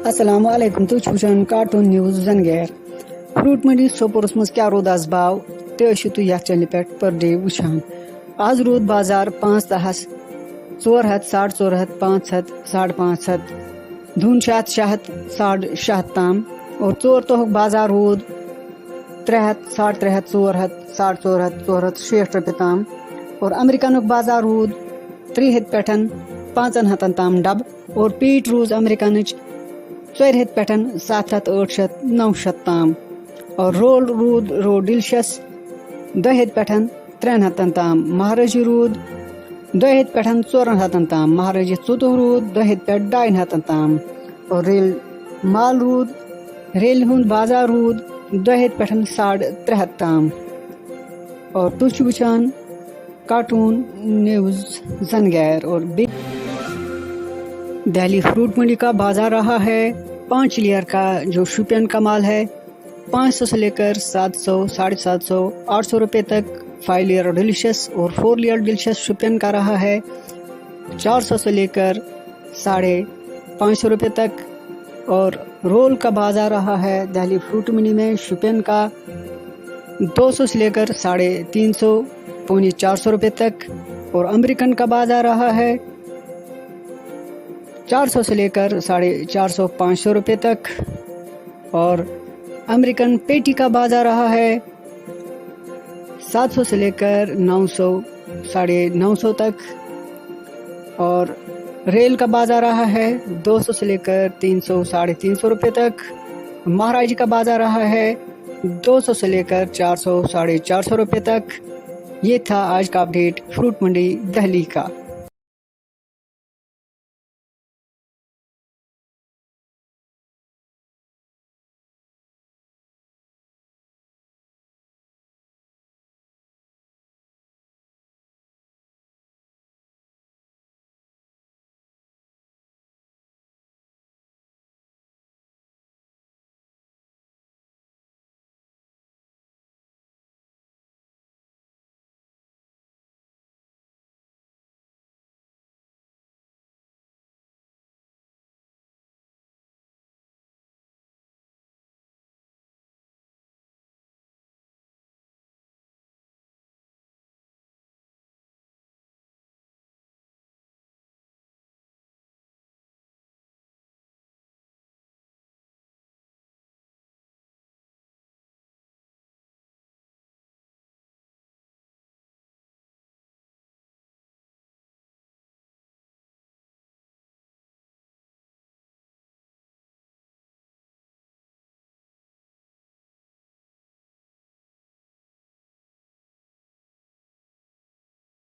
السلام علیکم تُہۍ چھِو وٕچھان کارٹون نیوز زنگیر فروٹ منڈی سوپورس منٛز کیٛاہ روٗد آز باو تہِ ٲسِو تُہۍ یتھ چنلہِ پٮ۪ٹھ پٔر ڈے وٕچھان. آز روٗد بازار 510 400 450 500 550 دھن 600 650 تام اور ژور دۄہُک بازار روٗد 300 350 400 400 460 رۄپیہِ تام اور امریکنُک بازار روٗد 300 پٮ۪ٹھ 500 تام ڈبہٕ اور پیٖٹ روٗز امریکنٕچ 400 پٮ۪ٹھ 700 800 900 تام اور روڈ ڈیلشس 200 پٮ۪ٹھ 300 تام مہارٲجی روٗد 200 پٮ۪ٹھ 400 تام مہارٲجی ژوٚدُہ روٗد 200 پٮ۪ٹھ 250 تام اور ریلہِ ہُنٛد بازار روٗد 200 پٮ۪ٹھ 350 تام اور تُہۍ چھِو وٕچھان کارٹون نیوز زنگیر. اور دہلی فروٹ منڈی کا بازار رہا ہے 5 لیئر کا جو شوپین کا مال ہے 500 سے لے کر 700 750 800 روپے تک. 5 لیئر ڈیلیشس اور 4 لیئر ڈیلیشس شوپین کا رہا ہے 400 سے لے کر 550 روپے تک. اور رول کا بازار رہا ہے دہلی فروٹ منڈی میں شوپین کا 200 سے لے کر 350 پونے 400 روپے تک. اور امریکن کا بازار رہا ہے 400 سے لے کر 450 500 روپے تک. اور امریکن پیٹی کا بازار رہا ہے 700 سے لے کر 900 950 تک. اور ریل کا بازار رہا ہے 200 سے لے کر 300 350 روپے تک. مہاراجی کا بازار رہا ہے 200 سے لے کر 400 450 روپے تک. یہ تھا آج کا اپڈیٹ فروٹ منڈی دہلی کا.